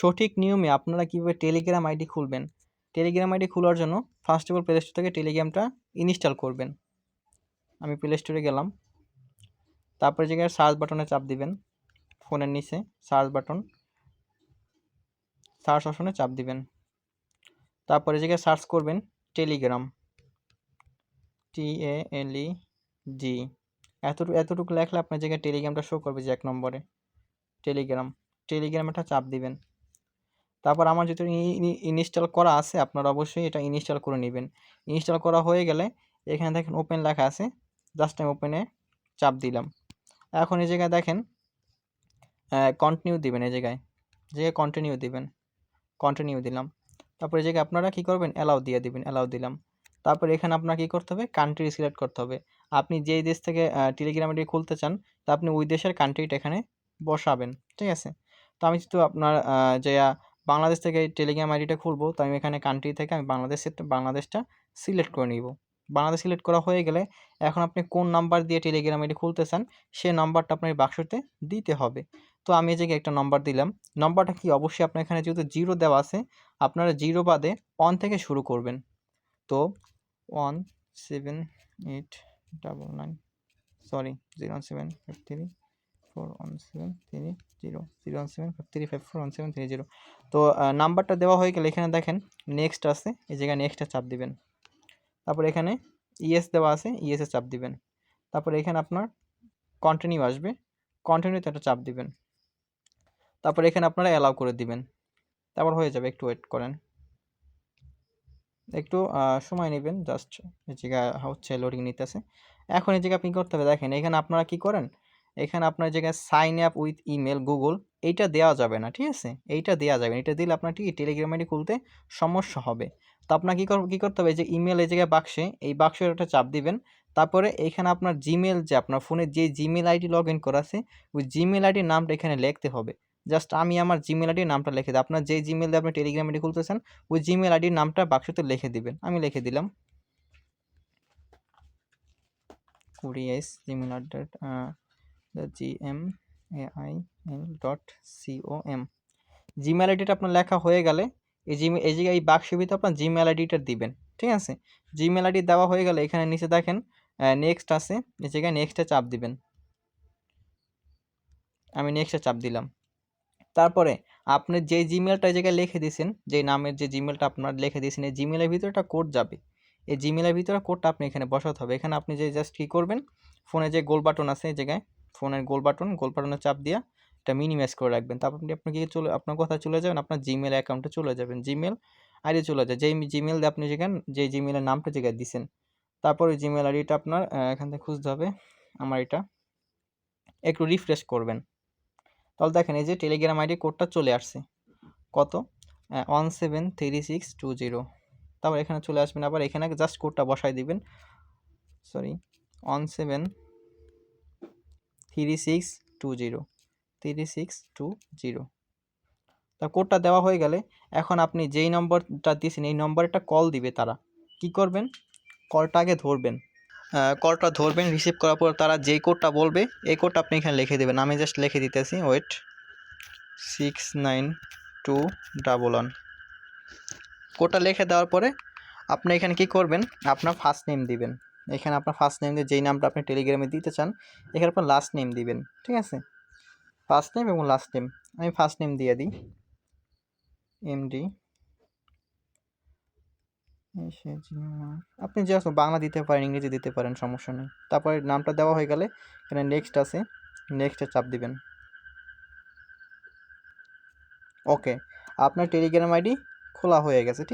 সঠিক নিয়মে আপনারা কীভাবে টেলিগ্রাম আইডি খুলবেন। টেলিগ্রাম আইডি খোলার জন্য first of all play store থেকে টেলিগ্রামটা ইনস্টল করবেন। আমি প্লে স্টোরে গেলাম, তারপরে জায়গায় সার্চ বাটনে চাপ দিবেন, ফোনের নিচে সার্চ বাটন, সার্চ অপশনে চাপ দিবেন। তারপরে জায়গায় সার্চ করবেন টেলিগ্রাম, TALEG, এতটুকু লেখলে আপনার জায়গায় টেলিগ্রামটা শো করবে যে 1 নম্বরে টেলিগ্রাম একটা চাপ দিবেন। তারপর আমার যেহেতু ইনস্টল করা আছে, আপনারা অবশ্যই এটা ইনস্টল করে নেবেন। ইনস্টল করা হয়ে গেলে এখানে দেখেন ওপেন লেখা আছে, জাস্ট আমি ওপেনে চাপ দিলাম। এখন এই জায়গায় দেখেন কন্টিনিউ দিবেন, এই জায়গায় কন্টিনিউ দিবেন, কন্টিনিউ দিলাম। তারপর এই জায়গায় আপনারা কী করবেন, অ্যালাউ দিয়ে দিবেন, অ্যালাউ দিলাম। তারপর এখানে আপনার কী করতে হবে, কান্ট্রি সিলেক্ট করতে হবে। আপনি যেই দেশ থেকে টেলিগ্রাম আইডি খুলতে চান, তা আপনি ওই দেশের কান্ট্রিটা এখানে বসাবেন, ঠিক আছে। তো আমি যেহেতু আপনার বাংলাদেশ থেকে টেলিগ্রাম আইডিটা খুলবো, তো আমি এখানে কান্ট্রি থেকে আমি বাংলাদেশটা সিলেক্ট করে নিব। বাংলাদেশ সিলেক্ট করা হয়ে গেলে এখন আপনি কোন নাম্বার দিয়ে টেলিগ্রাম আইডি খুলতে চান সে নাম্বারটা আপনার বাক্সতে দিতে হবে। তো আমি এই জায়গায় একটা নাম্বার দিলাম। নাম্বারটা কি, অবশ্যই আপনার এখানে যেহেতু 0 দেওয়া আছে, আপনারা 0 বাদে 1 থেকে শুরু করবেন। তো 01753 01753 তো নাম্বারটা দেওয়া হয়ে গেলে এখানে দেখেন নেক্সট আছে, এই জায়গায় নেক্সটে চাপ দিবেন। তারপর এখানে ইয়েস দেওয়া আছে, ইয়েসে চাপ দিবেন। তারপর এখানে আপনার কন্টিনিউ আসবে, কন্টিনিউতে একটা চাপ দিবেন। তারপর এখানে আপনারা অ্যালাউ করে দিবেন। তারপর হয়ে যাবে, একটু ওয়েট করেন, একটু সময় নেবেন, জাস্ট এই জায়গায় হচ্ছে লোডিং নিতেছে। এখন এই জায়গায় আপনি করতে হবে, দেখেন এখানে আপনারা কি করেন, এখানে আপনার জায়গায় sign up with email Google, এইটা দেওয়া যাবে না, ঠিক আছে, এইটা দেওয়া যাবে না। এটা দিলে আপনার ঠিক টেলিগ্রাম আইডি খুলতে সমস্যা হবে। তো আপনার কী করতে হবে, যে ইমেল এই জায়গায় বাক্সে, এই বাক্সের একটা চাপ দিবেন। তারপরে এখানে আপনার জিমেল, যে আপনার ফোনে যে জিমেল আইডি লগ ইন করা আছে, ওই জিমেল আইডির নামটা এখানে লিখতে হবে। জাস্ট আমি আমার জিমেল আইডির নামটা লিখে দিই। আপনার যেই জিমেল দিয়ে আপনি টেলিগ্রাম আইডি খুলতেছেন ওই জিমেল আইডির নামটা বাক্সতে লিখে দিবেন। আমি লিখে দিলাম gmail.com। জিমেল আইডিটা আপনার লেখা হয়ে গেলে এই জায়গায় এই বাক্সের ভিতরে আপনার জিমেল আইডিটা দিবেন, ঠিক আছে। জিমেল আইডি দেওয়া হয়ে গেলে এখানে নিচে দেখেন নেক্সট আছে, এই জায়গায় নেক্সটে চাপ দিবেন। আমি নেক্সটে চাপ দিলাম। তারপরে আপনি যে জিমেলটা এই জায়গায় লিখে দিয়েছেন, যে নামের যে জিমেলটা আপনার লিখে দিয়েছেন, এই জিমেলের ভিতরে একটা কোড যাবে। এই জিমেলের ভিতরে কোডটা আপনি এখানে বসাতে হবে। এখানে আপনি যে জাস্ট কী করবেন, ফোনে যে গোল বাটন আছে এই জায়গায়, ফোনের গোল বাটনে চাপ দিয়া এটা মিনিমাইজ করে রাখবেন। তারপর আপনি কি আপনার কথা চলে যাবেন, আপনার জিমেল অ্যাকাউন্টে চলে যাবেন, জিমেল আইডি চলে যায়, যেই জিমেল দিয়ে আপনি যেই জিমেলের নামটা জায়গায় দিয়েছেন। তারপর ওই জিমেল আইডিটা আপনার এখান থেকে খুঁজতে হবে। আমার এটা একটু রিফ্রেশ করবেন, তাহলে দেখেন এই যে টেলিগ্রাম আইডি কোডটা চলে আসছে। কত, 173620। তারপর এখানে চলে আসবেন, আবার এখানে জাস্ট কোডটা বসাই দিবেন, 173620। তা কোডটা দেওয়া হয়ে গেলে এখন আপনি যেই নম্বরটা দিয়েছেন এই নম্বরে একটা কল দিবে তারা। কি করবেন, কলটা আগে ধরবেন, কলটা ধরবেন, রিসিভ করার পর তারা যেই কোডটা বলবে এই কোডটা আপনি এখানে লিখে দেবেন। আমি জাস্ট লিখে দিতেছি, ওয়েট, 69211। কোডটা লিখে দেওয়ার পরে আপনি এখানে কি করবেন, আপনার ফার্স্ট নেম দিবেন। এখানে আপনার ফার্স্ট নেম দিয়ে যেই নামটা আপনি টেলিগ্রামে দিতে চান এখানে আপনার লাস্ট নেম দিবেন, ঠিক আছে, ফার্স্ট নেম এবং লাস্ট নেম। আমি ফার্স্ট নেম দিয়ে দিই MD। আপনি যে বাংলা দিতে পারেন, ইংরেজি দিতে পারেন, সমস্যা নেই। তারপরে নামটা দেওয়া হয়ে গেলে এখানে নেক্সট আছে, নেক্সটে চাপ দিবেন। ওকে, আপনার টেলিগ্রাম আইডি খোলা হয়ে গেছে, ঠিক।